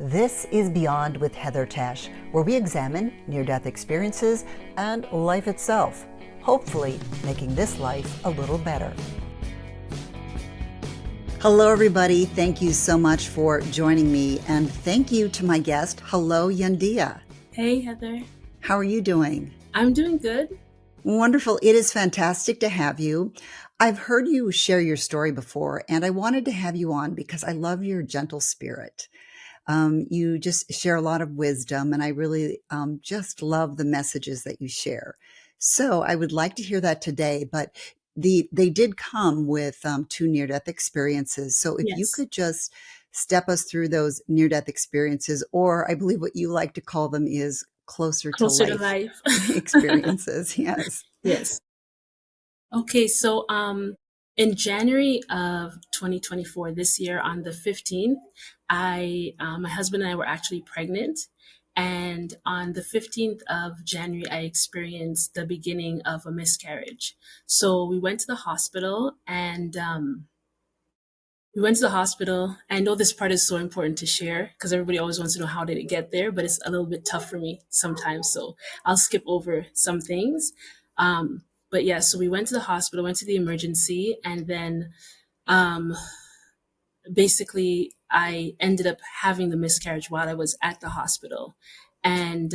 This is Beyond with Heather Tesch, where we examine near-death experiences and life itself, hopefully making this life a little better. Hello, everybody. Thank you so much for joining me, and thank you to my guest, Hello, Yandea. Hey, Heather. How are you doing? I'm doing good. Wonderful. It is fantastic to have you. I've heard you share your story before, and I wanted to have you on because I love your gentle spirit. You just share a lot of wisdom, and I really just love the messages that you share. So I would like to hear that today, but they did come with two near-death experiences. So if you Yes. could just step us through those near-death experiences, or I believe what you like to call them is closer to Closer to life life. experiences. Yes. Yes. Okay, so in January of 2024, this year on the 15th, my husband and I were actually pregnant. And on the 15th of January, I experienced the beginning of a miscarriage. So we went to the hospital and I know this part is so important to share because everybody always wants to know how did it get there, but it's a little bit tough for me sometimes. So I'll skip over some things. But yeah, so we went to the hospital, went to the emergency, and then um, basically I ended up having the miscarriage while I was at the hospital. And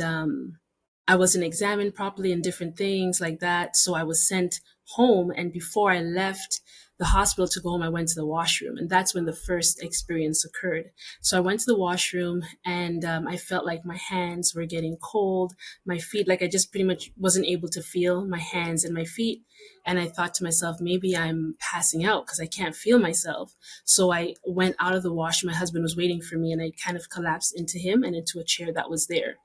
I wasn't examined properly and different things like that. So I was sent home. And before I left the hospital to go home, I went to the washroom. And that's when the first experience occurred. So I went to the washroom and I felt like my hands were getting cold, my feet, like I just pretty much wasn't able to feel my hands and my feet. And I thought to myself, maybe I'm passing out because I can't feel myself. So I went out of the washroom. My husband was waiting for me and I kind of collapsed into him and into a chair that was there.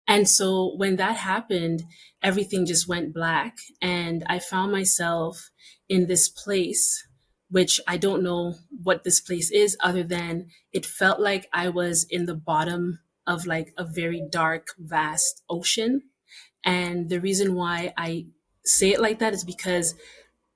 And so when that happened, everything just went black. And I found myself in this place, which I don't know what this place is, other than it felt like I was in the bottom of like a very dark, vast ocean. And the reason why I say it like that is because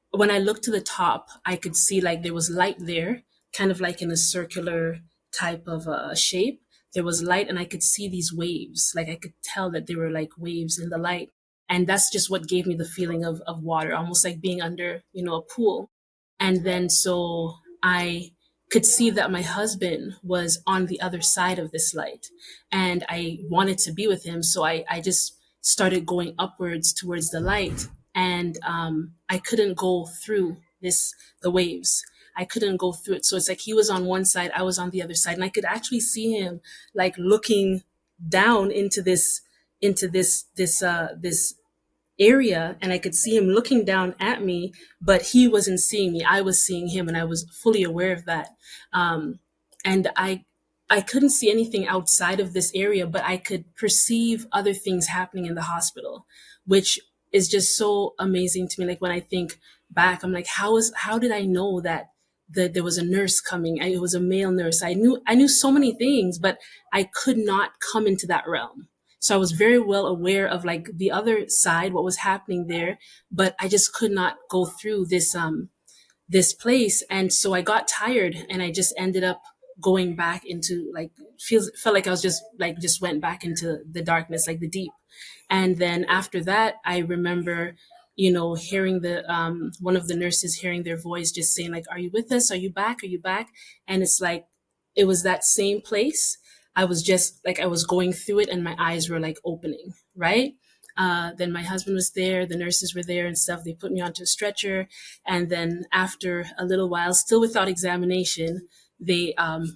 when I looked to the top, I could see like there was light there, kind of like in a circular type of shape. There was light, and I could see these waves. Like I could tell that there were like waves in the light. And that's just what gave me the feeling of water, almost like being under, a pool. And then so I could see that my husband was on the other side of this light and I wanted to be with him. So I just started going upwards towards the light and I couldn't go through the waves. I couldn't go through it. So it's like he was on one side, I was on the other side, and I could actually see him like looking down into this area, and I could see him looking down at me, but he wasn't seeing me. I was seeing him, and I was fully aware of that. Um, and I couldn't see anything outside of this area, but I could perceive other things happening in the hospital, which is just so amazing to me. Like when I think back, I'm like, how did I know that there was a nurse coming? It was a male nurse. I knew so many things, but I could not come into that realm. So I was very well aware of like the other side, what was happening there, but I just could not go through this place. And so I got tired and I just ended up going back into like felt like I was just went back into the darkness, like the deep. And then after that, I remember, hearing the one of the nurses hearing their voice just saying like, "Are you with us? Are you back? Are you back?" And it's like it was that same place. I was just like I was going through it, and my eyes were like opening, right? Then my husband was there, the nurses were there and stuff. They put me onto a stretcher. And then after a little while, still without examination, they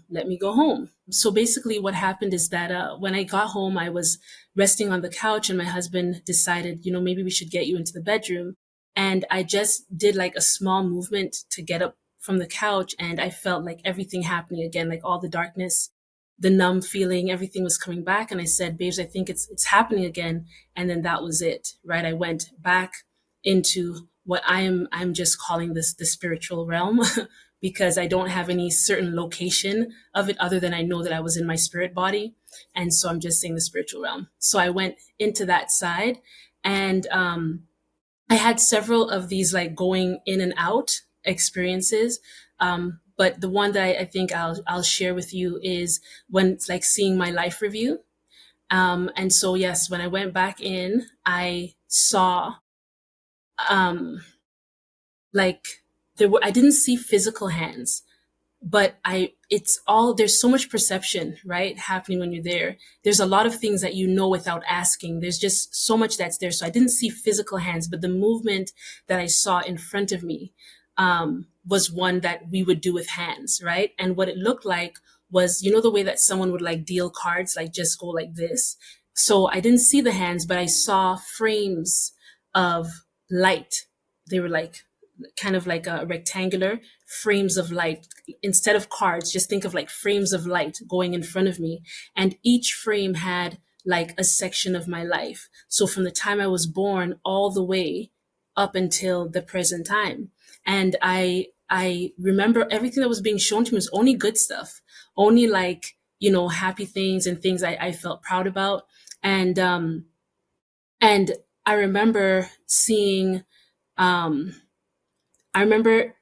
let me go home. So basically, what happened is that when I got home, I was resting on the couch, and my husband decided, maybe we should get you into the bedroom. And I just did like a small movement to get up from the couch, and I felt like everything happening again, like all the darkness, the numb feeling, everything was coming back. And I said, "Babes, I think it's happening again." And then that was it, right? I went back into what I'm just calling this the spiritual realm because I don't have any certain location of it other than I know that I was in my spirit body. And so I'm just saying the spiritual realm. So I went into that side, and I had several of these like going in and out experiences. But the one that I think I'll share with you is when it's like seeing my life review. And so yes, when I went back in, I saw um, like I didn't see physical hands, but it's all, there's so much perception, right, happening when you're there. There's a lot of things that you know without asking. There's just so much that's there. So I didn't see physical hands, but the movement that I saw in front of me was one that we would do with hands, right? And what it looked like was, you know, the way that someone would like deal cards, like just go like this. So I didn't see the hands, but I saw frames of light. They were like kind of like a rectangular frames of light. Instead of cards, just think of like frames of light going in front of me. And each frame had like a section of my life. So from the time I was born all the way up until the present time. And I remember everything that was being shown to me was only good stuff, only like, you know, happy things and things I felt proud about. And, and I remember seeing, um, I remember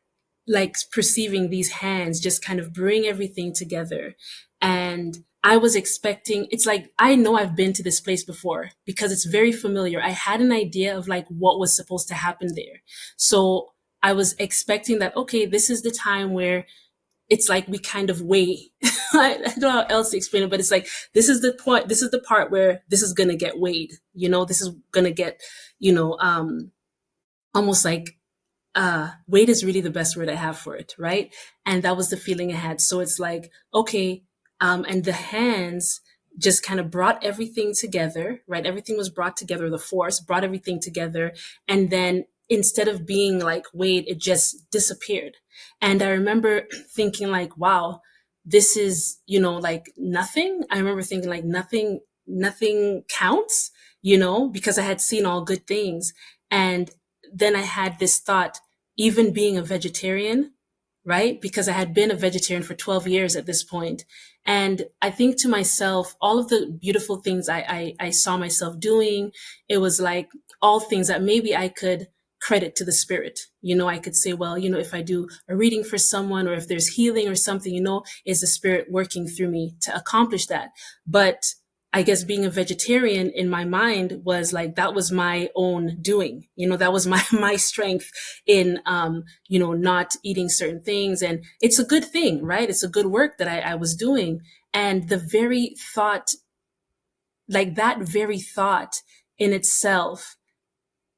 like perceiving these hands just kind of bring everything together. And I was expecting, it's like, I know I've been to this place before because it's very familiar. I had an idea of like what was supposed to happen there. So I was expecting that, okay, this is the time where it's like we kind of weigh. I don't know how else to explain it, but it's like, this is the point, this is the part where this is going to get weighed. You know, this is going to get, you know, almost like weight is really the best word I have for it, right? And that was the feeling I had. So it's like, okay, and the hands just kind of brought everything together, right? Everything was brought together. The force brought everything together. And then instead of being like weight, it just disappeared. And I remember thinking like, wow, this is, you know, like nothing. I remember thinking like nothing counts, you know, because I had seen all good things. And then I had this thought, even being a vegetarian, right? Because I had been a vegetarian for 12 years at this point. And I think to myself, all of the beautiful things I saw myself doing, it was like all things that maybe I could credit to the spirit. You know, I could say, well, you know, if I do a reading for someone or if there's healing or something, you know, is the spirit working through me to accomplish that? But I guess being a vegetarian in my mind was like, that was my own doing. You know, that was my strength in, you know, not eating certain things. And it's a good thing, right? It's a good work that I was doing. And the very thought, like that very thought in itself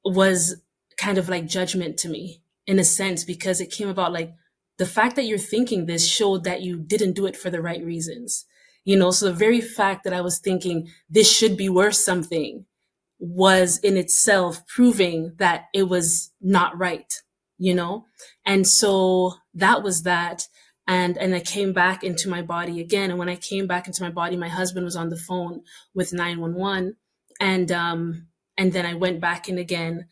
was kind of like judgment to me in a sense, because it came about like the fact that you're thinking this showed that you didn't do it for the right reasons. You know, so the very fact that I was thinking this should be worth something was in itself proving that it was not right, you know? And so that was that. And I came back into my body again. And when I came back into my body, my husband was on the phone with 911. And then I went back in again.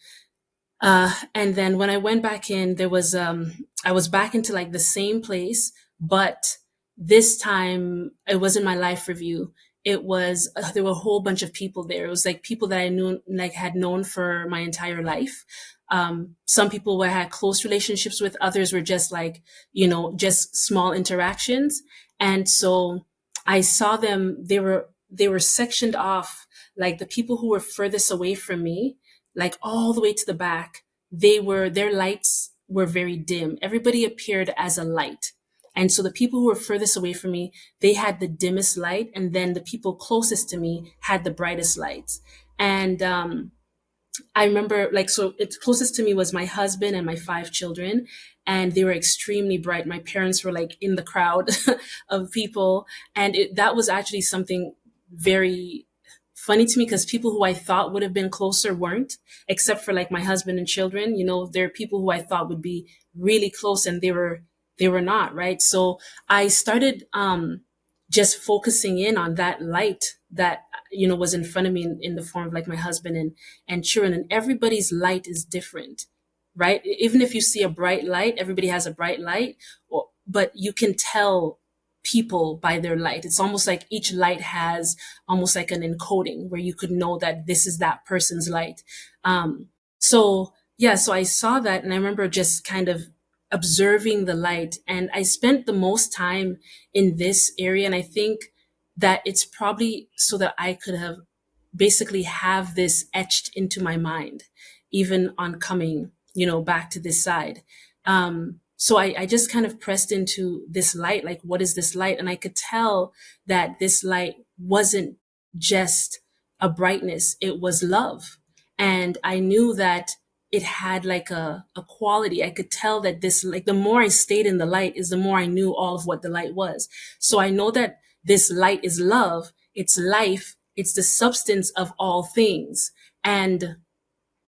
And then when I went back in, there was, I was back into like the same place, but this time it wasn't my life review. It was, there were a whole bunch of people there. It was like people that I knew, like had known for my entire life. Some people where I had close relationships with, others were just like, you know, just small interactions. And so I saw them, they were sectioned off, like the people who were furthest away from me, like all the way to the back, their lights were very dim. Everybody appeared as a light. And so the people who were furthest away from me, they had the dimmest light. And then the people closest to me had the brightest lights. And, I remember like, so it's closest to me was my husband and my 5 children, and they were extremely bright. My parents were like in the crowd of people. And that was actually something very funny to me because people who I thought would have been closer weren't, except for like my husband and children. You know, there are people who I thought would be really close and they were not, right? So I started, just focusing in on that light that, you know, was in front of me in the form of like my husband and children, and everybody's light is different, right? Even if you see a bright light, everybody has a bright light, but you can tell people by their light. It's almost like each light has almost like an encoding where you could know that this is that person's light. So yeah, so I saw that and I remember just kind of observing the light. And I spent the most time in this area. And I think that it's probably so that I could have basically have this etched into my mind, even on coming, back to this side. So I just kind of pressed into this light, like, what is this light? And I could tell that this light wasn't just a brightness, it was love. And I knew that it had like a quality. I could tell that this, like, the more I stayed in the light is the more I knew all of what the light was. So I know that this light is love, it's life, it's the substance of all things. And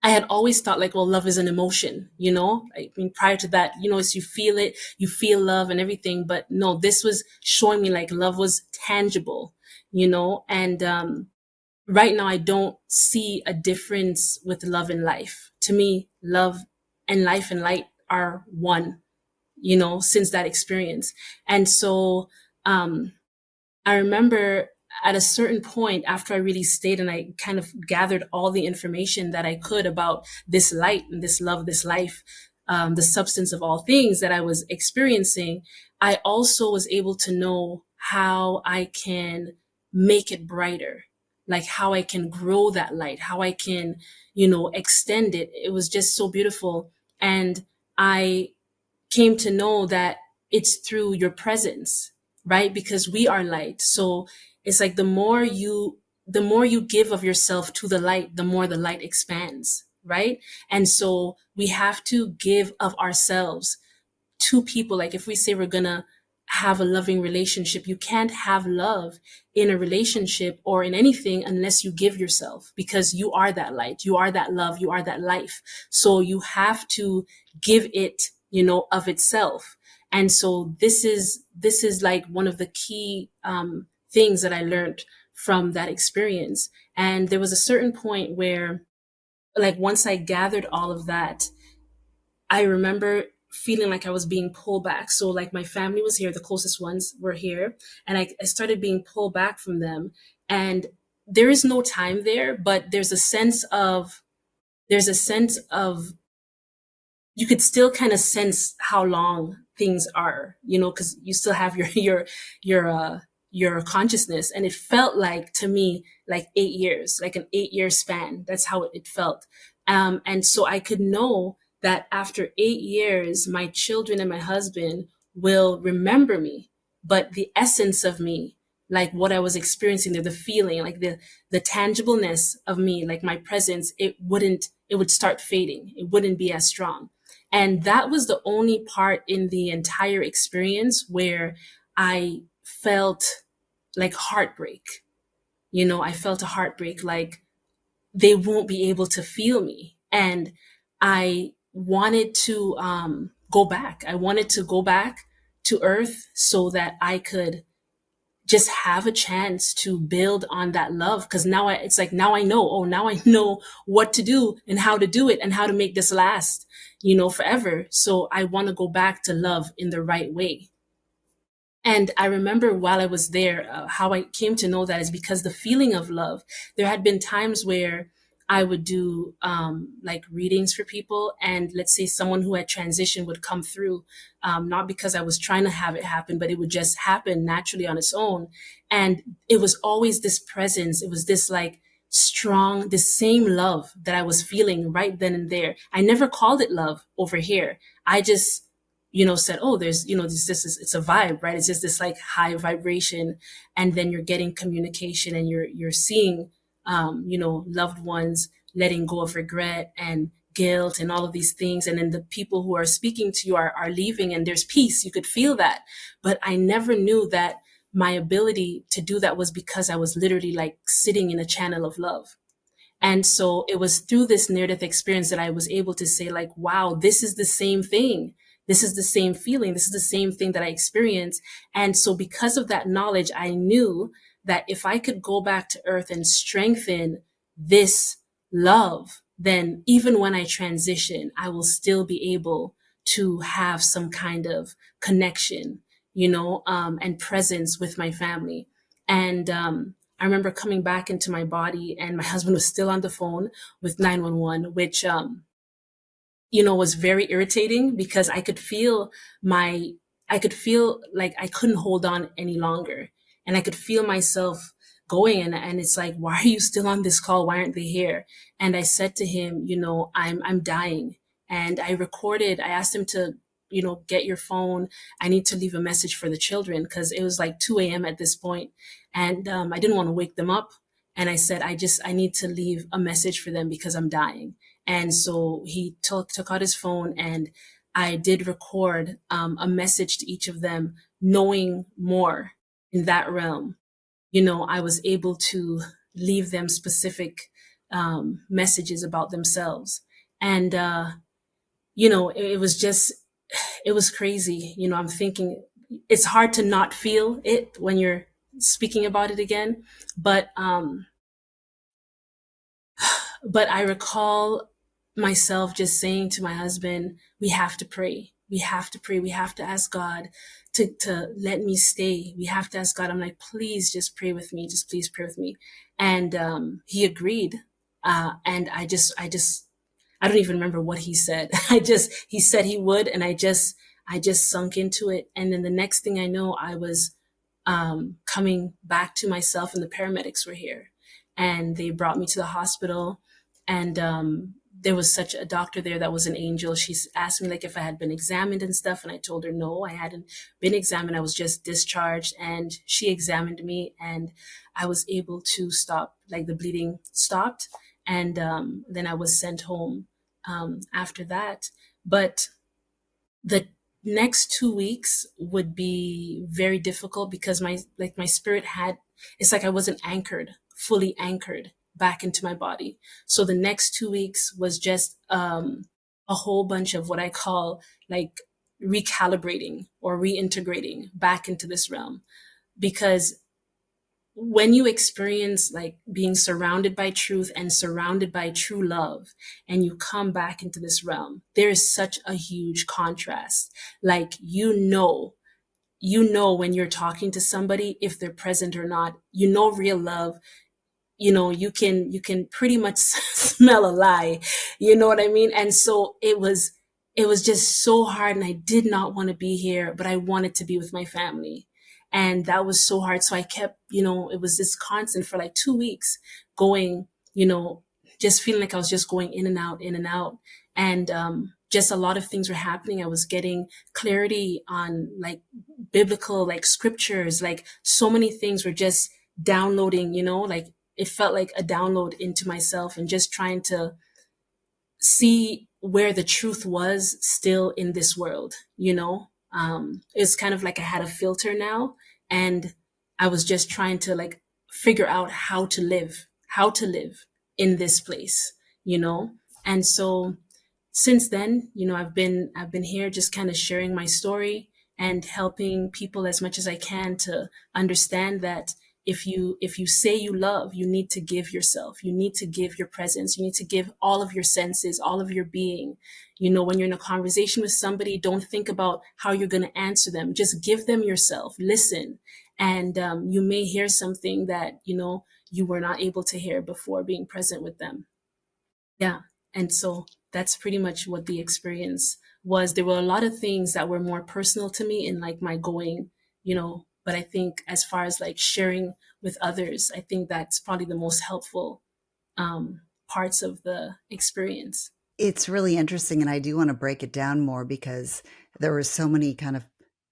I had always thought like, well, love is an emotion, I mean, prior to that, as you feel it, you feel love and everything. But no, this was showing me like love was tangible, and, right now I don't see a difference with love and life. To me, love and life and light are one, since that experience. And so, I remember at a certain point after I really stayed and I kind of gathered all the information that I could about this light and this love, this life, the substance of all things that I was experiencing, I also was able to know how I can make it brighter, like how I can grow that light, how I can, extend it. It was just so beautiful. And I came to know that it's through your presence, right? Because we are light. So it's like the more you give of yourself to the light, the more the light expands, right? And so we have to give of ourselves to people. Like if we say we're gonna have a loving relationship, you can't have love in a relationship or in anything unless you give yourself, because you are that light, you are that love, you are that life. So you have to give it, of itself. And so this is like one of the key things that I learned from that experience. And there was a certain point where, like, once I gathered all of that, I remember feeling like I was being pulled back. So like my family was here, the closest ones were here, and I started being pulled back from them. And there is no time there, but there's a sense of you could still kind of sense how long things are, because you still have your consciousness. And it felt like, to me, like 8 years, like an 8 year span. That's how it felt. And so I could know that after 8 years, my children and my husband will remember me, but the essence of me, like what I was experiencing there, the feeling, like the tangibleness of me, like my presence, it would start fading. It wouldn't be as strong. And that was the only part in the entire experience where I felt like heartbreak. I felt a heartbreak, like they won't be able to feel me. And I wanted to go back. I wanted to go back to earth so that I could just have a chance to build on that love. Cause it's like, now I know, now I know what to do and how to do it and how to make this last, forever. So I want to go back to love in the right way. And I remember while I was there, how I came to know that is because the feeling of love, there had been times where I would do like readings for people. And let's say someone who had transitioned would come through, not because I was trying to have it happen, but it would just happen naturally on its own. And it was always this presence. It was this like strong, this same love that I was feeling right then and there. I never called it love over here. I just said, oh, there's, it's a vibe, right? It's just this like high vibration. And then you're getting communication and you're seeing, loved ones letting go of regret and guilt and all of these things. And then the people who are speaking to you are leaving and there's peace. You could feel that. But I never knew that my ability to do that was because I was literally like sitting in a channel of love. And so it was through this near-death experience that I was able to say like, wow, this is the same thing. This is the same feeling. This is the same thing that I experienced. And so because of that knowledge, I knew that if I could go back to earth and strengthen this love, then even when I transition, I will still be able to have some kind of connection, and presence with my family. And, I remember coming back into my body and my husband was still on the phone with 911, which, was very irritating because my, I could feel like I couldn't hold on any longer. And I could feel myself going, and it's like, why are you still on this call? Why aren't they here? And I said to him, I'm dying. And I asked him to, get your phone. I need to leave a message for the children because it was like 2 a.m. at this point. And I didn't want to wake them up. And I said, I need to leave a message for them because I'm dying. And so he took out his phone, and I did record a message to each of them, knowing more in that realm. I was able to leave them specific messages about themselves. And, it was just, it was crazy. I'm thinking it's hard to not feel it when you're speaking about it again. But I recall myself just saying to my husband, we have to pray. We have to pray. We have to ask God to let me stay. We have to ask God. I'm like, please just pray with me. Just please pray with me. And he agreed. And I don't even remember what he said. He said he would. And I just sunk into it. And then the next thing I know, I was coming back to myself, and the paramedics were here, and they brought me to the hospital. And there was such a doctor there that was an angel. She asked me like if I had been examined and stuff, and I told her no, I hadn't been examined. I was just discharged. And she examined me, and I was able to stop, like the bleeding stopped, and then I was sent home after that. But the next 2 weeks would be very difficult because my spirit it's like I wasn't fully anchored back into my body. So the next 2 weeks was just a whole bunch of what I call like recalibrating or reintegrating back into this realm. Because when you experience like being surrounded by truth and surrounded by true love, and you come back into this realm, there is such a huge contrast. Like, when you're talking to somebody, if they're present or not, real love, you can pretty much smell a lie. You know what I mean? And so it was just so hard, and I did not want to be here, but I wanted to be with my family. And that was so hard. So I kept, it was this constant for like 2 weeks going, just feeling like I was just going in and out, in and out. And, just a lot of things were happening. I was getting clarity on like biblical, like scriptures, like so many things were just downloading, like it felt like a download into myself, and just trying to see where the truth was still in this world. It's kind of like I had a filter now, and I was just trying to like figure out how to live in this place, and so since then, I've been here just kind of sharing my story and helping people as much as I can to understand that if you say you love, you need to give yourself, you need to give your presence, you need to give all of your senses, all of your being. When you're in a conversation with somebody, don't think about how you're going to answer them. Just give them yourself, listen, and you may hear something that you were not able to hear before being present with them. Yeah. And so that's pretty much what the experience was. There were a lot of things that were more personal to me in like my going, but I think as far as like sharing with others, I think that's probably the most helpful parts of the experience. It's really interesting, and I do want to break it down more because there were so many kind of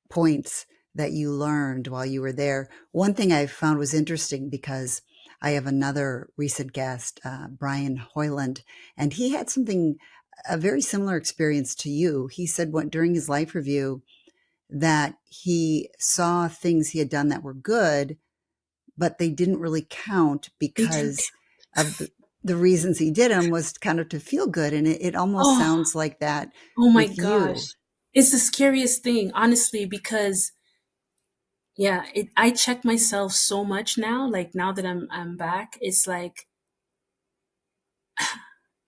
points that you learned while you were there. One thing I found was interesting because I have another recent guest, Brian HOYLAND, and he had a very similar experience to you. He said during his life review that he saw things he had done that were good, but they didn't really count They didn't. because of the reasons he did them was kind of to feel good. And it almost Oh, sounds like that oh my with you. gosh. It's the scariest thing, honestly, because yeah, I check myself so much now. Like now that I'm back, it's like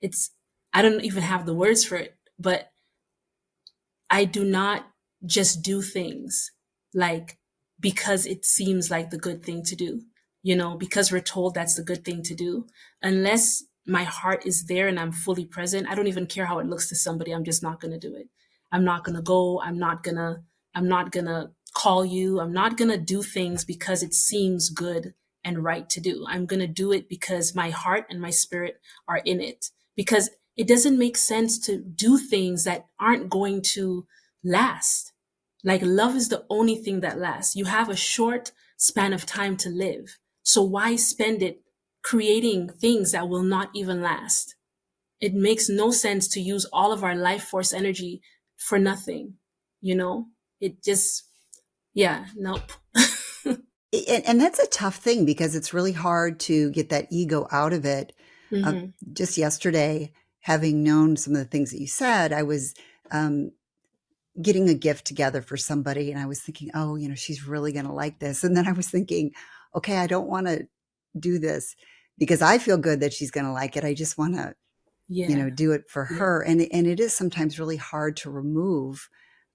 it's I don't even have the words for it, but I do not just do things like because it seems like the good thing to do, because we're told that's the good thing to do. Unless my heart is there and I'm fully present, I don't even care how it looks to somebody. I'm just not going to do it. I'm not going to go. I'm not going to call you. I'm not going to do things because it seems good and right to do. I'm going to do it because my heart and my spirit are in it, because it doesn't make sense to do things that aren't going to last. Like, love is the only thing that lasts. You have a short span of time to live. So why spend it creating things that will not even last? It makes no sense to use all of our life force energy for nothing. You know, it just, yeah, nope. And that's a tough thing because it's really hard to get that ego out of it. Uh, Hmm. just yesterday, having known some of the things that you said, I was um, getting a gift together for somebody, and I was thinking, oh, she's really going to like this. And then I was thinking, okay, I don't want to do this because I feel good that she's going to like it. I just want to, Yeah, do it for yeah, her. And it is sometimes really hard to remove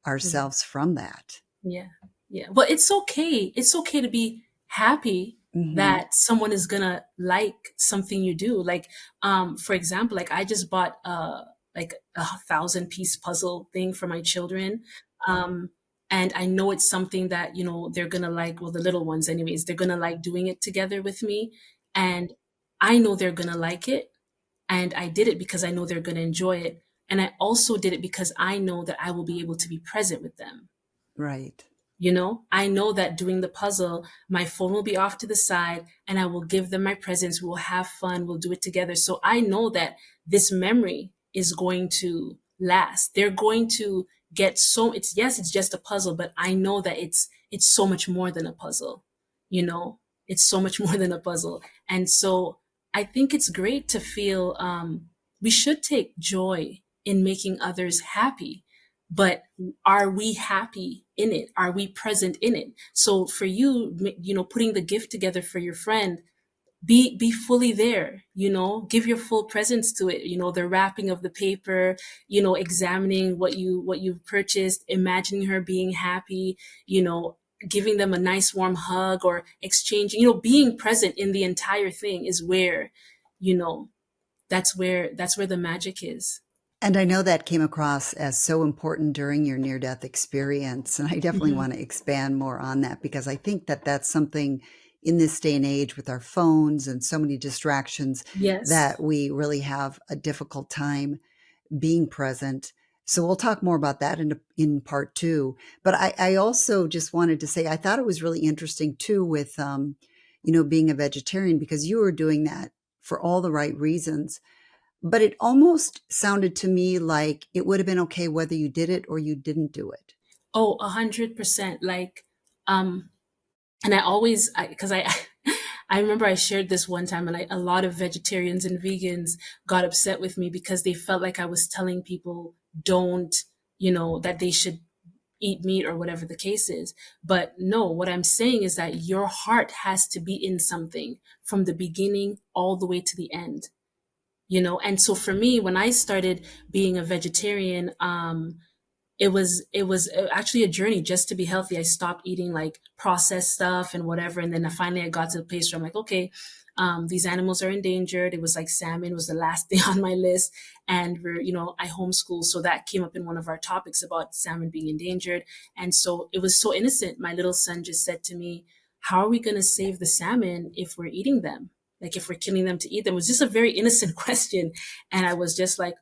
yeah. ourselves from that. Yeah. Yeah. Well, it's okay. It's okay to be happy Hmm. that someone is gonna like something you do. Like, for example, like I just bought like a 1,000 piece puzzle thing for my children. Um, and I know it's something that, they're gonna like, well, the little ones anyways, they're gonna like doing it together with me. And I know they're gonna like it. And I did it because I know they're gonna enjoy it. And I also did it because I know that I will be able to be present with them. Right. I know that doing the puzzle, my phone will be off to the side and I will give them my presents. We'll have fun. We'll do it together. So I know that this memory is going to last. They're going to get so, yes, it's just a puzzle, but I know that it's so much more than a puzzle. You know, it's so much more than a puzzle. And so I think it's great to feel, we should take joy in making others happy, but are we happy in it? Are we present in it? So for you, putting the gift together for your friend, be fully there, give your full presence to it, the wrapping of the paper, examining what you've purchased, imagining her being happy, you know, giving them a nice warm hug or exchanging, being present in the entire thing is where, you know, that's where the magic is. And I know that came across as so important during your near death experience. And I definitely Hmm. want to expand more on that because I think that that's something in this day and age with our phones and so many distractions Yes. that we really have a difficult time being present. So we'll talk more about that in part two. But I also just wanted to say I thought it was really interesting too with being a vegetarian because you were doing that for all the right reasons. But it almost sounded to me like it would have been okay whether you did it or you didn't do it. Oh, 100%. Like, um, and I always, because I remember I shared this one time, and a lot of vegetarians and vegans got upset with me because they felt like I was telling people don't, that they should eat meat or whatever the case is. But no, what I'm saying is that your heart has to be in something from the beginning all the way to the end. And so for me, when I started being a vegetarian, it was actually a journey just to be healthy. I stopped eating like processed stuff and whatever, and then finally I got to the place where I'm like, okay, these animals are endangered. It was like salmon was the last thing on my list, and I homeschool, so that came up in one of our topics about salmon being endangered, and so it was so innocent. My little son just said to me, "How are we going to save the salmon if we're eating them? Like if we're killing them to eat them?" It was just a very innocent question, and I was just like,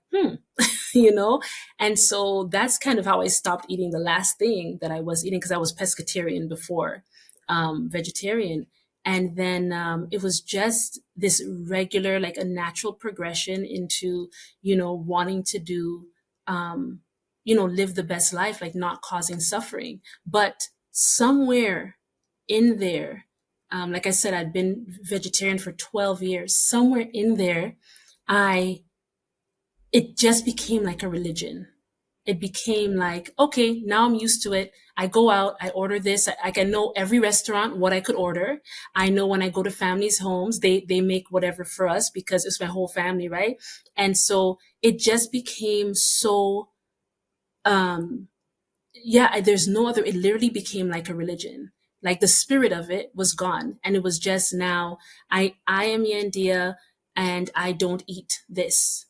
you know? And so that's kind of how I stopped eating the last thing that I was eating because I was pescatarian before, vegetarian. And then it was just this regular, like a natural progression into, wanting to do, live the best life, like not causing suffering. But somewhere in there, like I said, I'd been vegetarian for 12 years. Somewhere in there, I it just became like a religion. It became like, okay, now I'm used to it. I go out, I order this. I can know every restaurant what I could order. I know when I go to families' homes, they make whatever for us because it's my whole family, right? And so it just became so um yeah, there's no other, it literally became like a religion. Like the spirit of it was gone. And it was just now, I am Yandea, and I don't eat this,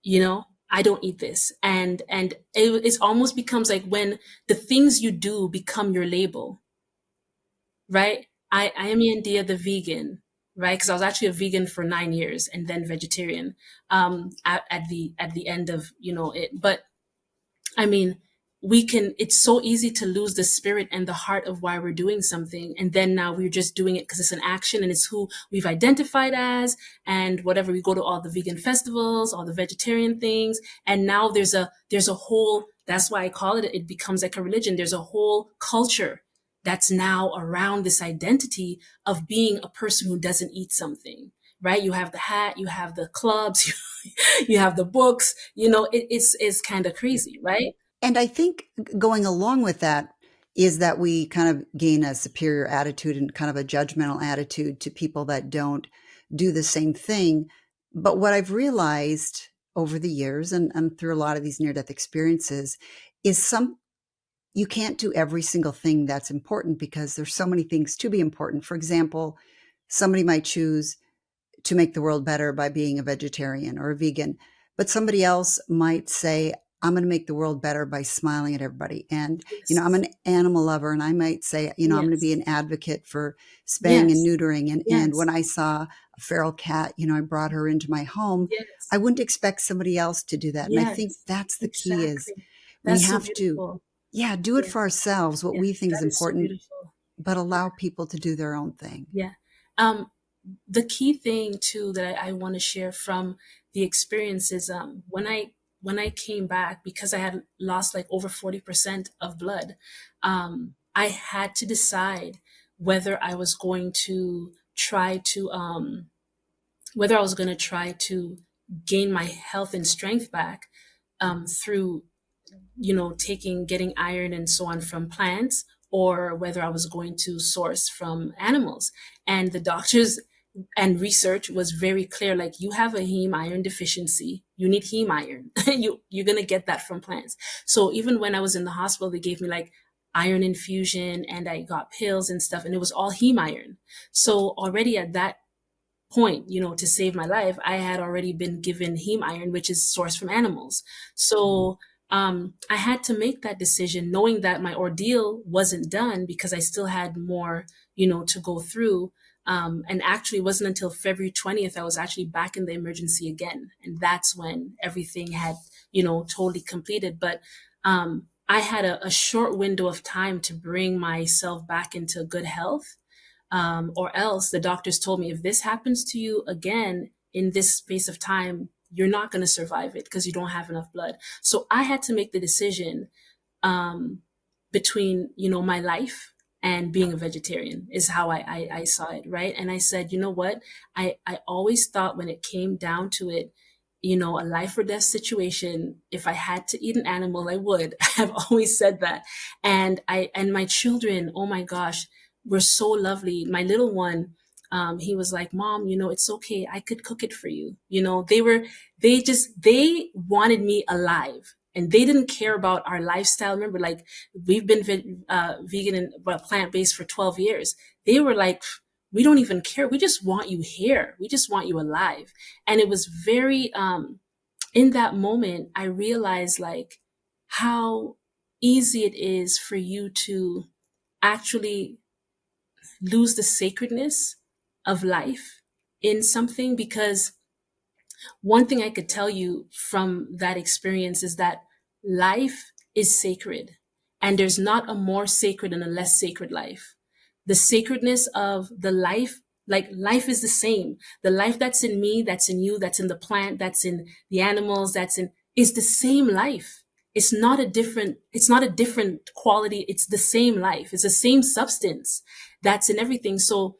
I don't eat this. And it almost becomes like when the things you do become your label, right? I am Yandea the vegan, right? Because I was actually a vegan for 9 years and then vegetarian at the end of it. But I mean, it's so easy to lose the spirit and the heart of why we're doing something. And then now we're just doing it because it's an action and it's who we've identified as and whatever. We go to all the vegan festivals, all the vegetarian things. And now there's a whole, that's why I call it, it becomes like a religion. There's a whole culture that's now around this identity of being a person who doesn't eat something, right? You have the hat, you have the clubs, you have the books, it's kind of crazy, right? And I think going along with that is that we kind of gain a superior attitude and kind of a judgmental attitude to people that don't do the same thing. But what I've realized over the years and through a lot of these near-death experiences is you can't do every single thing that's important because there's so many things to be important. For example, somebody might choose to make the world better by being a vegetarian or a vegan, but somebody else might say, I'm going to make the world better by smiling at everybody. And, I'm Yes. an animal lover, and I might say, I'm going to be Yes. an advocate for spaying and Yes. neutering. And Yes. when I saw a feral cat, I brought her into my home. Yes. I wouldn't expect somebody else to do that. And I think Yes. that's the key is Exactly. we That's so have to, beautiful. yeah, do it for Yes. ourselves, what Yes. we think is That is so important, beautiful. but Yeah. allow people to do their own thing. Yeah. Um, the key thing too that I want to share from the experience is when I came back, because I had lost like over 40% of blood, I had to decide whether I was going to try to whether I was going to try to gain my health and strength back through getting iron and so on from plants, or whether I was going to source from animals. And the doctors and research was very clear, like, you have a heme iron deficiency, you need heme iron. You're going to get that from plants. So even when I was in the hospital, they gave me like iron infusion and I got pills and stuff, and it was all heme iron. So already at that point, to save my life, I had already been given heme iron, which is sourced from animals. So I had to make that decision knowing that my ordeal wasn't done because I still had more, to go through. And actually, it wasn't until February 20th I was actually back in the emergency again. And that's when everything had, totally completed. But I had a short window of time to bring myself back into good health. Or else the doctors told me, if this happens to you again in this space of time, you're not going to survive it because you don't have enough blood. So I had to make the decision um, between, my life and being a vegetarian is how I saw it. Right. And I said, you know what? I always thought when it came down to it, a life or death situation, if I had to eat an animal, I would. I've always said that. And my children, oh my gosh, were so lovely. My little one, he was like, Mom, it's okay. I could cook it for you. They wanted me alive, and they didn't care about our lifestyle. Remember, like, we've been vegan and plant-based for 12 years. They were like, we don't even care. We just want you here. We just want you alive. And it was very, in that moment, I realized like how easy it is for you to actually lose the sacredness of life in something. Because one thing I could tell you from that experience is that life is sacred, and there's not a more sacred and a less sacred life. The sacredness of the life, like, life is the same. The life that's in me, that's in you, that's in the plant, that's in the animals, is the same life. It's not a different quality. It's the same life. It's the same substance that's in everything. So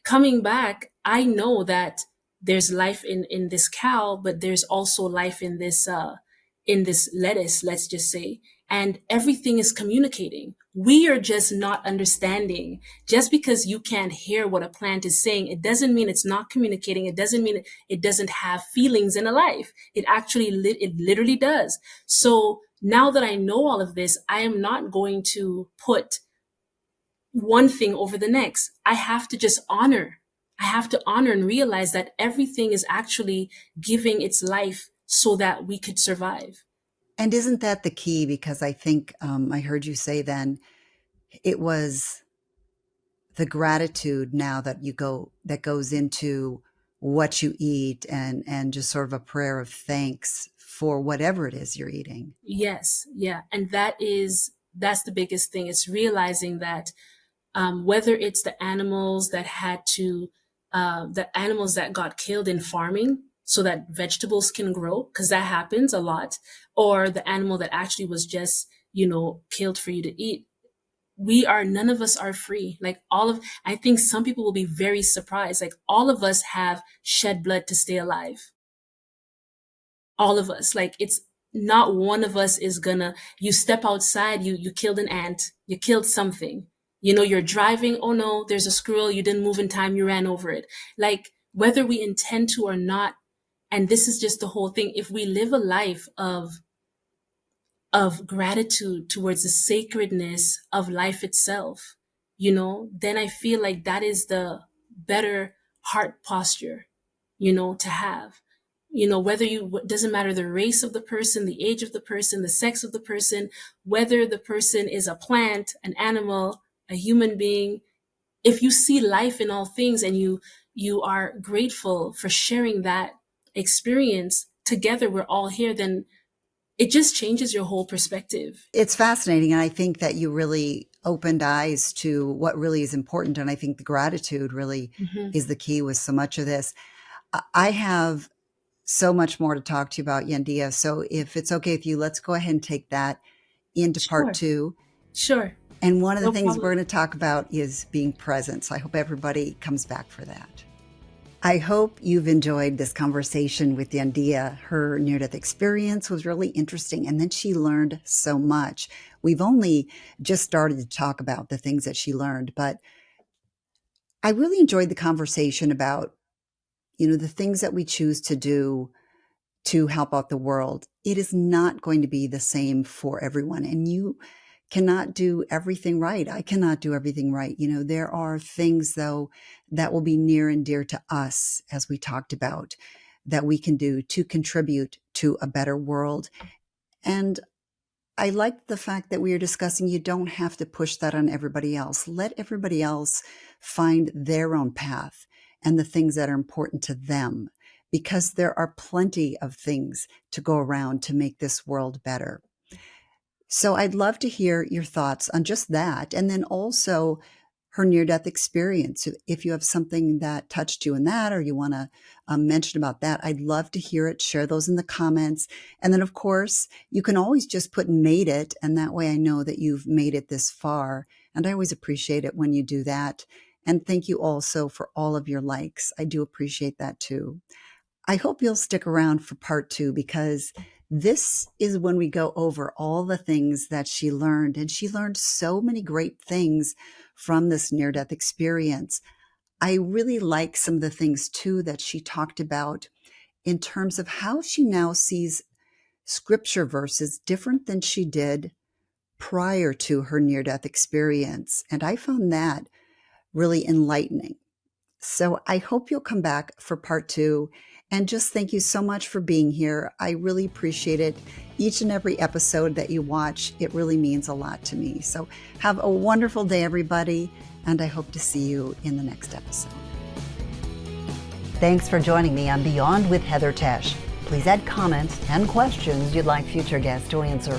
coming back, I know that there's life in this cow, but there's also life in this lettuce, let's just say, and everything is communicating. We are just not understanding. Just because you can't hear what a plant is saying, it doesn't mean it's not communicating. It doesn't mean it doesn't have feelings in a life. It actually, it literally does. So now that I know all of this, I am not going to put one thing over the next. I have to just honor I have to honor and realize that everything is actually giving its life so that we could survive. And isn't that the key? Because I think I heard you say then it was the gratitude now that goes into what you eat and just sort of a prayer of thanks for whatever it is you're eating. Yes. Yeah. And that's the biggest thing. It's realizing that whether it's the animals that got killed in farming so that vegetables can grow, because that happens a lot, or the animal that actually was just, killed for you to eat. None of us are free. I think some people will be very surprised. Like, all of us have shed blood to stay alive. All of us. Like, it's not one of us is you step outside, you killed an ant, you killed something. You're driving. Oh no, there's a squirrel. You didn't move in time. You ran over it. Like, whether we intend to or not. And this is just the whole thing. If we live a life of gratitude towards the sacredness of life itself, then I feel like that is the better heart posture, to have. Doesn't matter the race of the person, the age of the person, the sex of the person, whether the person is a plant, an animal, a human being. If you see life in all things and you are grateful for sharing that experience together, we're all here, then it just changes your whole perspective. It's fascinating. And I think that you really opened eyes to what really is important. And I think the gratitude really is the key with so much of this. I have so much more to talk to you about, Yandea. So if it's okay with you, let's go ahead and take that into part 2. Sure. And one of the things we're going to talk about is being present. So I hope everybody comes back for that. I hope you've enjoyed this conversation with Yandea. Her near-death experience was really interesting, and then she learned so much. We've only just started to talk about the things that she learned, but I really enjoyed the conversation about, the things that we choose to do to help out the world. It is not going to be the same for everyone, and you cannot do everything right. I cannot do everything right. There are things, though, that will be near and dear to us, as we talked about, that we can do to contribute to a better world. And I like the fact that we are discussing you don't have to push that on everybody else. Let everybody else find their own path and the things that are important to them, because there are plenty of things to go around to make this world better. So I'd love to hear your thoughts on just that. And then also her near-death experience. If you have something that touched you in that, or you want to mention about that, I'd love to hear it. Share those in the comments. And then, of course, you can always just put "made it." And that way I know that you've made it this far. And I always appreciate it when you do that. And thank you also for all of your likes. I do appreciate that too. I hope you'll stick around for part 2, because this is when we go over all the things that she learned. And she learned so many great things from this near-death experience. I really like some of the things too that she talked about in terms of how she now sees scripture verses different than she did prior to her near-death experience. And I found that really enlightening. So I hope you'll come back for part 2. And just thank you so much for being here. I really appreciate it. Each and every episode that you watch, it really means a lot to me. So have a wonderful day, everybody. And I hope to see you in the next episode. Thanks for joining me on Beyond with Heather Tesch. Please add comments and questions you'd like future guests to answer.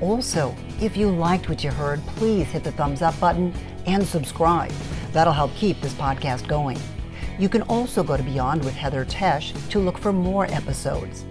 Also, if you liked what you heard, please hit the thumbs up button and subscribe. That'll help keep this podcast going. You can also go to Beyond with Heather Tesch to look for more episodes.